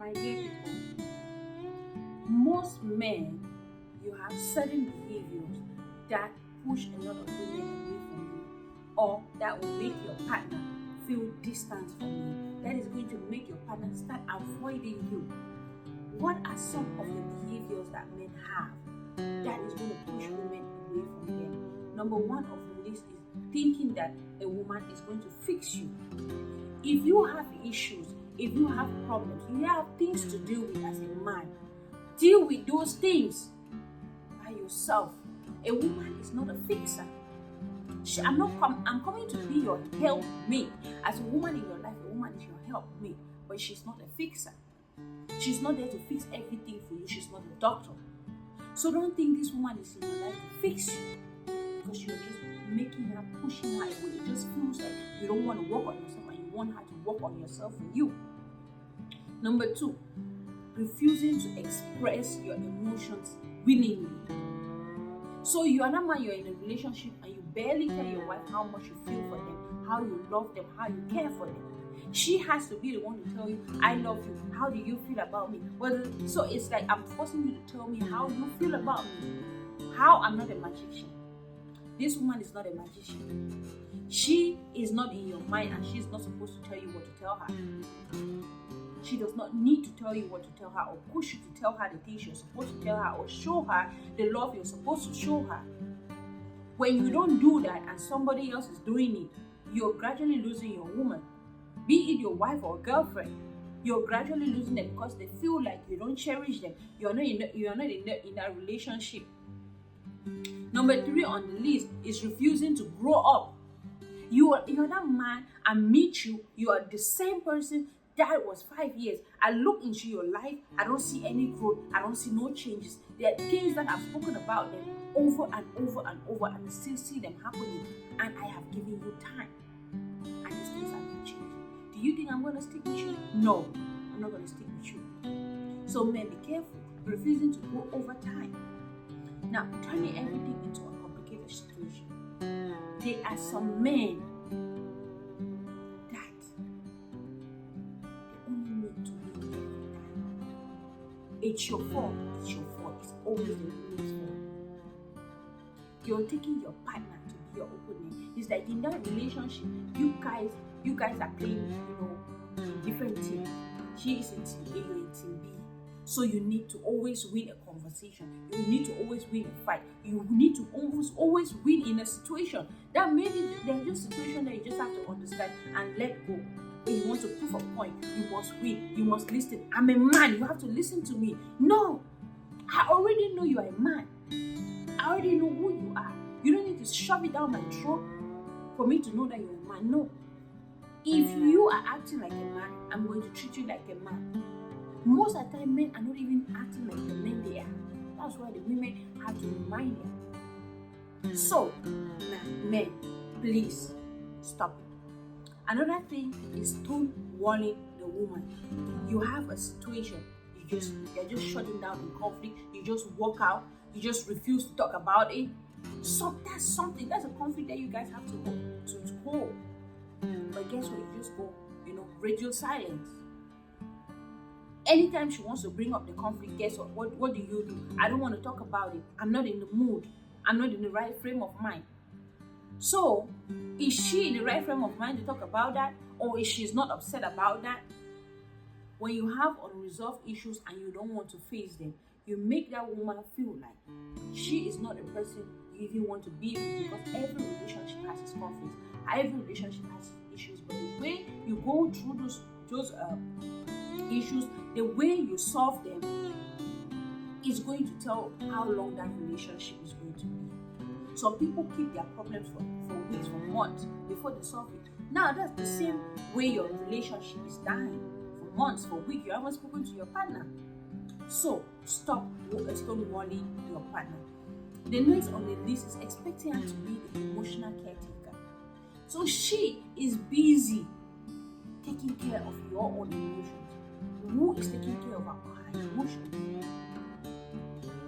My dear people, most men, you have certain behaviors that push a lot of women away from you, or that will make your partner feel distant from you. That is going to make your partner start avoiding you. What are some of the behaviors that men have that is going to push women away from them? Number one of the list is thinking that a woman is going to fix you. If you have issues, if you have problems, you have things to deal with as a man, deal with those things by yourself. A woman is not a fixer. I'm coming to be your helpmate. As a woman in your life, a woman is your helpmate, but she's not a fixer. She's not there to fix everything for you. She's not a doctor. So don't think this woman is in your life to fix you, because you're just making her, pushing her away. It just feels like you don't want to work on yourself and you want her to work on yourself for you. Number two, refusing to express your emotions willingly. So you are not man, you're in a relationship and you barely tell your wife how much you feel for them, how you love them, how you care for them. She has to be the one to tell you, I love you. How do you feel about me? Well, so it's like I'm forcing you to tell me how you feel about me. How? I'm not a magician. This woman is not a magician. She is not in your mind and she's not supposed to tell you what to tell her. She does not need to tell you what to tell her or push you to tell her the things you're supposed to tell her or show her the love you're supposed to show her. When you don't do that and somebody else is doing it, you're gradually losing your woman. Be it your wife or girlfriend, you're gradually losing them because they feel like you don't cherish them. You're not in a relationship. Number three on the list is refusing to grow up. You're that man, I meet you, you are the same person that was 5 years. I look into your life, I don't see any growth, I don't see no changes. There are things that I've spoken about them over and over and over, and I still see them happening. And I have given you time, and these things have not changed. Do you think I'm going to stick with you? No, I'm not going to stick with you. So men, be careful, refusing to grow over time. Now, turning everything into a complicated situation. There are some men that they only need to win every time. It's your fault. It's your fault. It's always the woman's fault. You're taking your partner to be your opponent. It's like in that relationship, you guys are playing, different teams. She is in team A, you're in team B. So you need to always win a conversation. You need to always win a fight. You need to always win in a situation. That maybe there's just a situation that you just have to understand and let go. When you want to prove a point, you must win. You must listen. I'm a man. You have to listen to me. No, I already know you are a man. I already know who you are. You don't need to shove it down my throat for me to know that you're a man. No. If you are acting like a man, I'm going to treat you like a man. Most of the time, men are not even acting like the men they are. That's why the women have to remind them. So, now, men, please stop it. Another thing is stonewalling the woman. You have a situation, you're just shutting down in conflict. You just walk out. You just refuse to talk about it. So that's a conflict that you guys have to hold. But guess what? You just go, radio silence. Anytime she wants to bring up the conflict, guess what? What do you do? I don't want to talk about it. I'm not in the mood. I'm not in the right frame of mind. So, is she in the right frame of mind to talk about that? Or is she not upset about that? When you have unresolved issues and you don't want to face them, you make that woman feel like she is not the person you even want to be with, because every relationship has its conflicts. Every relationship has its issues. But the way you go through those issues, the way you solve them is going to tell how long that relationship is going to be. Some people keep their problems for weeks, for months before they solve it. Now that's the same way your relationship is dying. For months, for weeks, you haven't spoken to your partner. So stop stonewalling your partner. The next on the list is expecting her to be the emotional caretaker. So she is busy taking care of your own emotions. Who is taking care of her emotions?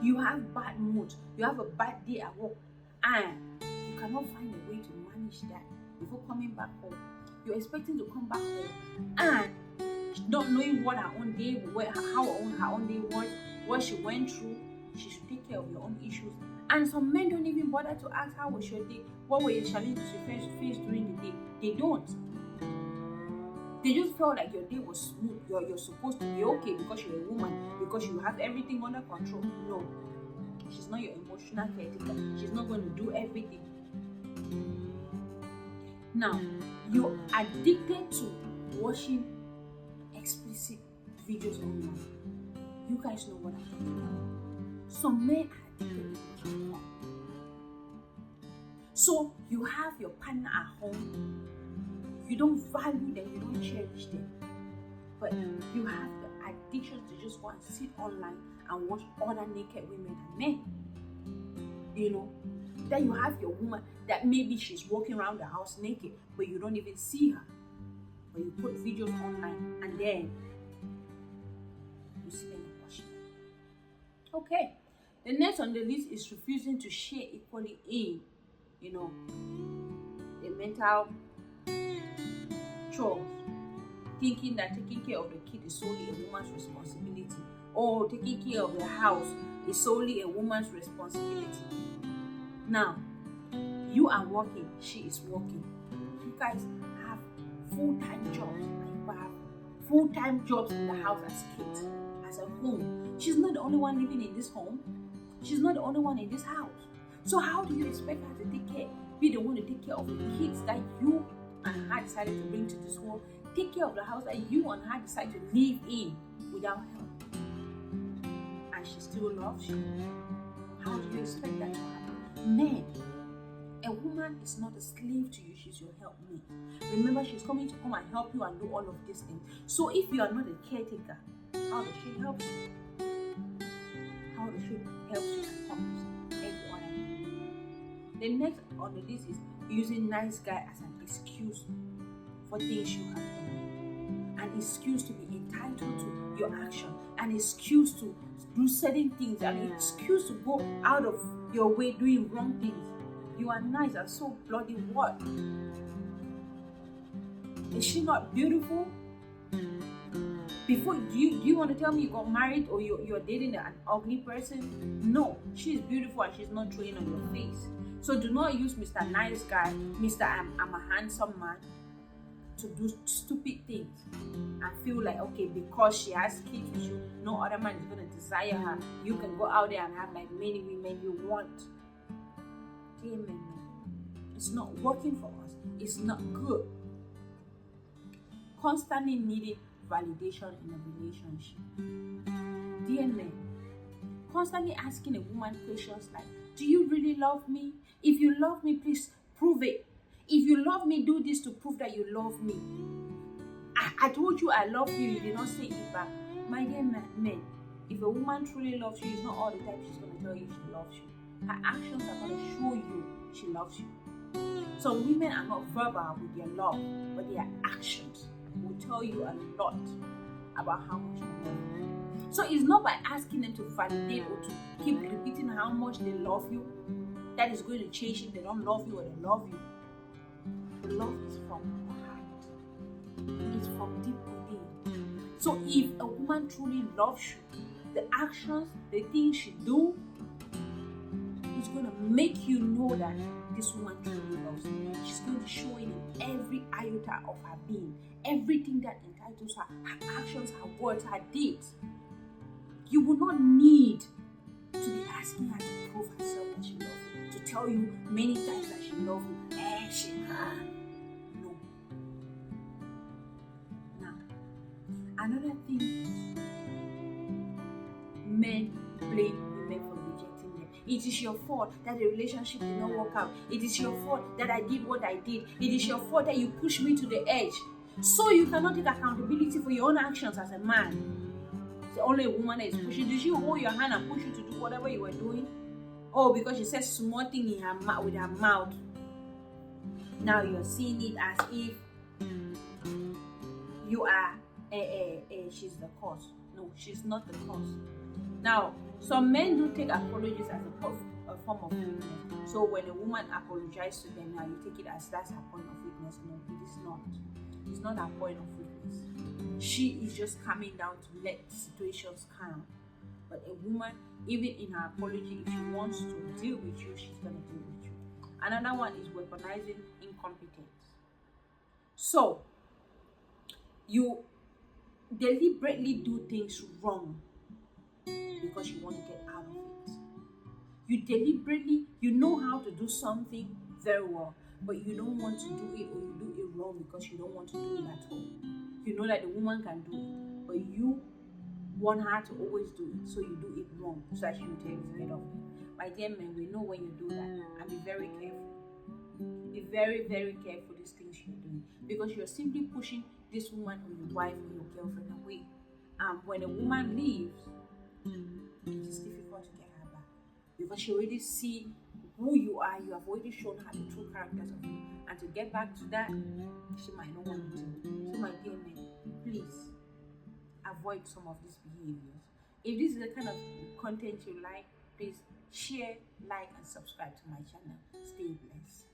You have bad moods, you have a bad day at work, and you cannot find a way to manage that before coming back home. You're expecting to come back home and not knowing what her own day, how her own day was, what she went through. She should take care of your own issues. And some men don't even bother to ask how was your day, what were your challenges you faced during the day. They don't. They just felt like your day was smooth. You're supposed to be okay because you're a woman, because you have everything under control. No, she's not your emotional caretaker. She's not going to do everything. Now, you're addicted to watching explicit videos online. You guys know what I'm talking about. Some men are addicted to porn. So you have your partner at home. You don't value them, you don't cherish them. But you have the addiction to just go and sit online and watch other naked women and men. You know, then you have your woman that maybe she's walking around the house naked, but you don't even see her. But you put videos online and then you see them watching. Okay. The next on the list is refusing to share equally in, the mental chores. Thinking that taking care of the kid is solely a woman's responsibility, or taking care of the house is solely a woman's responsibility. Now, you are working, she is working. You guys have full-time jobs, and you have full-time jobs in the house as kids, as a home. She's not the only one living in this home. She's not the only one in this house. So how do you expect her to be the one to take care of the kids that you and her decided to bring to this world, take care of the house that you and her decide to live in without help? And she still loves you. How do you expect that to happen? Men, a woman is not a slave to you, she's your helpmate. Remember, she's coming to come and help you and do all of these things. So if you are not a caretaker, how does she help you? How does she help you accomplish every other thing? The next on the list is using nice guy as an excuse for things you have done. An excuse to be entitled to your action. An excuse to do certain things. An excuse to go out of your way doing wrong things. You are nice and so bloody what? Is she not beautiful? Before, do you want to tell me you got married or you're dating an ugly person? No, she's beautiful and she's not throwing on your face. So do not use Mr. Nice Guy, Mr. I'm a handsome man to do stupid things and feel like, okay, because she has kids with you, no other man is going to desire her. You can go out there and have like many women you want. Amen. It's not working for us. It's not good. Constantly needing validation in a relationship. Dear men, constantly asking a woman questions like, do you really love me? If you love me, please prove it. If you love me, do this to prove that you love me. I told you I love you, you did not say it back. My dear men, if a woman truly loves you, it's not all the time she's going to tell you she loves you. Her actions are going to show you she loves you. Some women are not verbal with their love, but their actions will tell you a lot about how much they love you. So it's not by asking them to validate or to keep repeating how much they love you that is going to change if they don't love you or they love you. The love is from the heart. It's from deep within. So if a woman truly loves you, the actions, the things she do, is going to make you know that this woman truly loves you. She's going to show it in every iota of her being. Everything that entitles her, her actions, her words, her deeds. You will not need to be asking her to prove herself that she loves you, to tell you many times that she loves you. No. Now, another thing is men blame women for rejecting them. It is your fault that the relationship did not work out. It is your fault that I did what I did. It is your fault that you pushed me to the edge. So you cannot take accountability for your own actions as a man. It's only a woman that is pushing. Did she hold your hand and push you to do whatever you were doing? Oh, because she said small thing in her with her mouth. Now you're seeing it as if you are she's the cause. No, she's not the cause. Now, some men do take apologies as a form of weakness. So when a woman apologizes to them, now you take it as that's her point of weakness. No, it is not. It's not her point of weakness. she is just coming down to let situations calm. But a woman, even in her apology, if she wants to deal with you, she's gonna deal with you. Another one is weaponizing incompetence. So you deliberately do things wrong because you want to get out of it. You deliberately, you know how to do something very well, but you don't want to do it, or you do it wrong because you don't want to do it at all. You know that the woman can do it, but you want her to always do it, so you do it wrong so that she will take rid of it. My dear men, we know when you do that, and be very careful. Be very, very careful these things you're doing, because you're simply pushing this woman or your wife or your girlfriend away. And when a woman leaves, it is difficult to get her back, because she already see who you are. You have already shown her the true characters of you, and to get back to that, she might not want to. So my dear men, please avoid some of these behaviors. If this is the kind of content you like, please share, like, and subscribe to my channel. Stay blessed.